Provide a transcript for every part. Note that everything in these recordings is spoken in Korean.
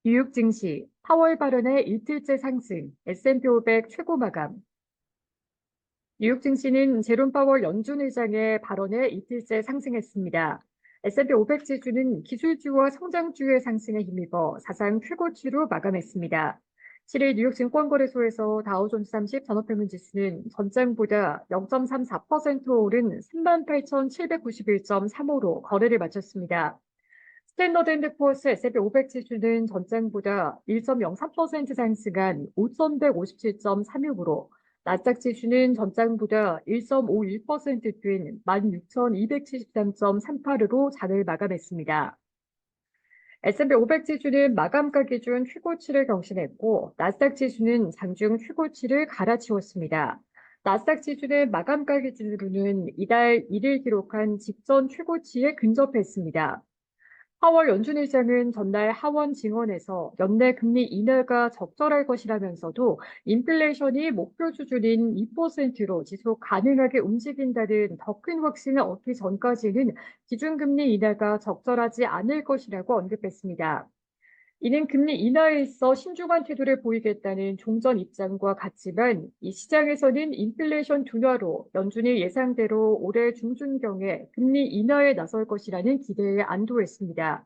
뉴욕 증시 4월 발언의 이틀째 상승, S&P 500 최고 마감. 뉴욕 증시는 제롬 파월 연준 의장의 발언에 이틀째 상승했습니다. S&P 500 지수는 기술주와 성장주의 상승에 힘입어 사상 최고치로 마감했습니다. 7일 뉴욕 증권거래소에서 다우존스 30 산업평균 지수는 전장보다 0.34% 오른 38,791.35로 거래를 마쳤습니다. 스탠더드앤드포어스 S&P 500 지수는 전장보다 1.03% 상승한 5,157.36으로 나스닥 지수는 전장보다 1.51% 뛴 16,273.38으로 장을 마감했습니다. S&P 500 지수는 마감가 기준 최고치를 경신했고 나스닥 지수는 장중 최고치를 갈아치웠습니다. 나스닥 지수는 마감가 기준으로는 이달 1일 기록한 직전 최고치에 근접했습니다. 파월 연준 의장은 전날 하원 증언에서 연내 금리 인하가 적절할 것이라면서도 인플레이션이 목표 수준인 2%로 지속 가능하게 움직인다는 더 큰 확신을 얻기 전까지는 기준금리 인하가 적절하지 않을 것이라고 언급했습니다. 이는 금리 인하에 있어 신중한 태도를 보이겠다는 종전 입장과 같지만 이 시장에서는 인플레이션 둔화로 연준이 예상대로 올해 중순경에 금리 인하에 나설 것이라는 기대에 안도했습니다.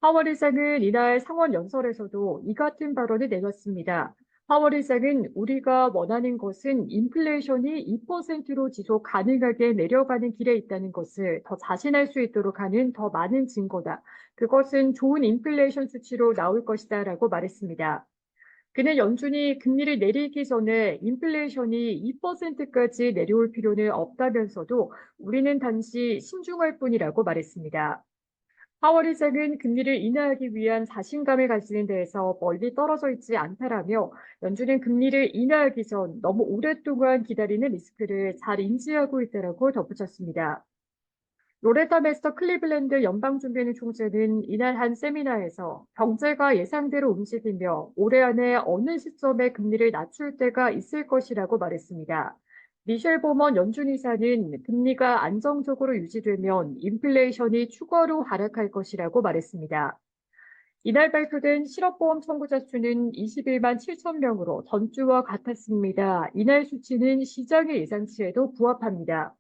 파월 의장은 이날 상원 연설에서도 이 같은 발언을 내놨습니다. 파월 의장은 우리가 원하는 것은 인플레이션이 2%로 지속 가능하게 내려가는 길에 있다는 것을 더 자신할 수 있도록 하는 더 많은 증거다. 그것은 좋은 인플레이션 수치로 나올 것이다 라고 말했습니다. 그는 연준이 금리를 내리기 전에 인플레이션이 2%까지 내려올 필요는 없다면서도 우리는 단지 신중할 뿐이라고 말했습니다. 파월 의장은 금리를 인하하기 위한 자신감을 가지는 데에서 멀리 떨어져 있지 않다라며 연준은 금리를 인하하기 전 너무 오랫동안 기다리는 리스크를 잘 인지하고 있다라고 덧붙였습니다. 로레타 메스터 클리블랜드 연방준비회 총재는 이날 한 세미나에서 경제가 예상대로 움직이며 올해 안에 어느 시점에 금리를 낮출 때가 있을 것이라고 말했습니다. 미셸 보먼 연준 이사는 금리가 안정적으로 유지되면 인플레이션이 추가로 하락할 것이라고 말했습니다. 이날 발표된 실업보험 청구자 수는 21만 7천 명으로 전주와 같았습니다. 이날 수치는 시장의 예상치에도 부합합니다.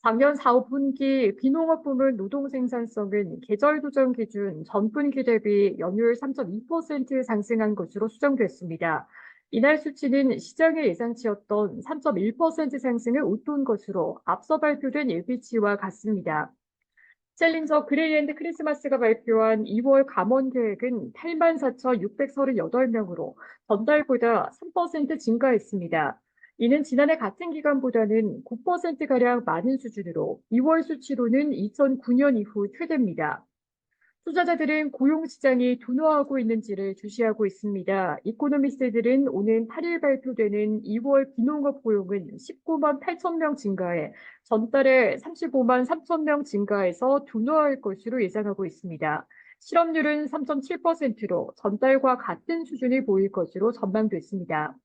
작년 4분기 비농업 부문 노동 생산성은 계절 조정 기준 전분기 대비 연율 3.2% 상승한 것으로 수정됐습니다. 이날 수치는 시장의 예상치였던 3.1% 상승을 웃돈 것으로 앞서 발표된 예비치와 같습니다. 챌린저 그레이앤드 크리스마스가 발표한 2월 감원 계획은 84,638명으로 전달보다 3% 증가했습니다. 이는 지난해 같은 기간보다는 9%가량 많은 수준으로 2월 수치로는 2009년 이후 최대입니다. 투자자들은 고용시장이 둔화하고 있는지를 주시하고 있습니다. 이코노미스트들은 오는 8일 발표되는 2월 비농업 고용은 19만 8천 명 증가해 전달에 35만 3천 명 증가해서 둔화할 것으로 예상하고 있습니다. 실업률은 3.7%로 전달과 같은 수준을 보일 것으로 전망됐습니다.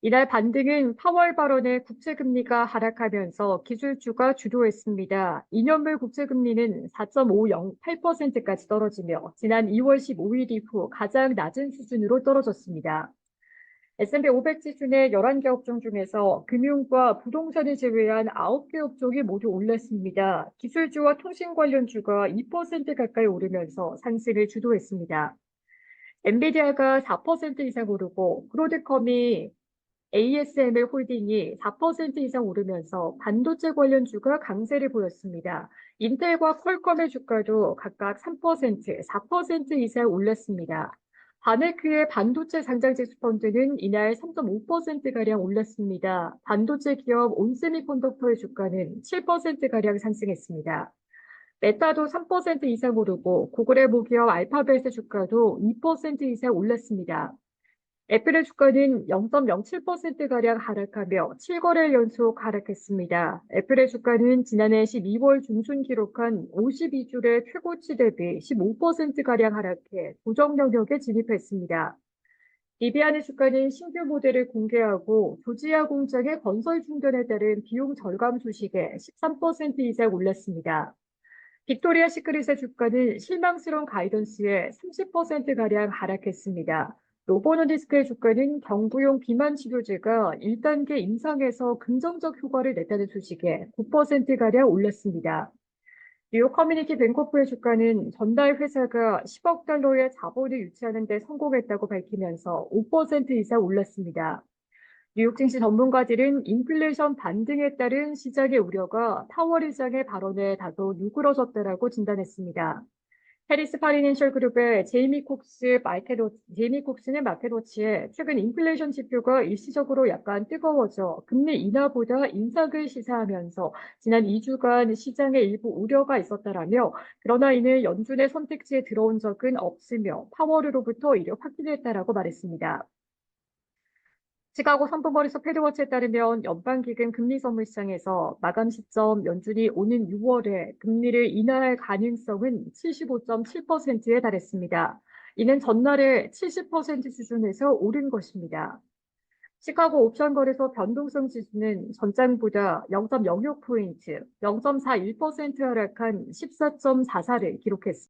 이날 반등은 파월 발언에 국채금리가 하락하면서 기술주가 주도했습니다. 2년물 국채금리는 4.508%까지 떨어지며 지난 2월 15일 이후 가장 낮은 수준으로 떨어졌습니다. S&P 500 지수 내 11개 업종 중에서 금융과 부동산을 제외한 9개 업종이 모두 올랐습니다. 기술주와 통신 관련주가 2% 가까이 오르면서 상승을 주도했습니다. 엔비디아가 4% 이상 오르고 브로드컴이 ASML 홀딩이 4% 이상 오르면서 반도체 관련주가 강세를 보였습니다. 인텔과 퀄컴의 주가도 각각 3%, 4% 이상 올랐습니다. 바네크의 반도체 상장지수 펀드는 이날 3.5%가량 올랐습니다. 반도체 기업 온세미콘덕터의 주가는 7%가량 상승했습니다. 메타도 3% 이상 오르고 구글의 모기업 알파벳의 주가도 2% 이상 올랐습니다. 애플의 주가는 0.07%가량 하락하며 7거래일 연속 하락했습니다. 애플의 주가는 지난해 12월 중순 기록한 52주의 최고치 대비 15%가량 하락해 고정 영역에 진입했습니다. 리비안의 주가는 신규 모델을 공개하고 조지아 공장의 건설 중단에 따른 비용 절감 소식에 13% 이상 올랐습니다. 빅토리아 시크릿의 주가는 실망스러운 가이던스에 30%가량 하락했습니다. 노보노디스크의 주가는 경부용 비만 치료제가 1단계 임상에서 긍정적 효과를 냈다는 소식에 9%가량 올랐습니다. 뉴욕 커뮤니티 뱅코프의 주가는 전달 회사가 10억 달러의 자본을 유치하는 데 성공했다고 밝히면서 5% 이상 올랐습니다. 뉴욕 증시 전문가들은 인플레이션 반등에 따른 시장의 우려가 파월 의장의 발언에 다소 누그러졌다라고 진단했습니다. 해리스 파이낸셜 그룹의 제이미 콕스는 마켓워치에 최근 인플레이션 지표가 일시적으로 약간 뜨거워져 금리 인하보다 인상을 시사하면서 지난 2주간 시장에 일부 우려가 있었다라며, 그러나 이는 연준의 선택지에 들어온 적은 없으며 파월으로부터 이를 확인했다라고 말했습니다. 시카고 선풍거리소 패드워치에 따르면 연방기금 금리 선물 시장에서 마감 시점 연준이 오는 6월에 금리를 인하할 가능성은 75.7%에 달했습니다. 이는 전날의 70% 수준에서 오른 것입니다. 시카고 옵션 거래소 변동성 지수는 전장보다 0.06포인트, 0.41% 하락한 14.44를 기록했습니다.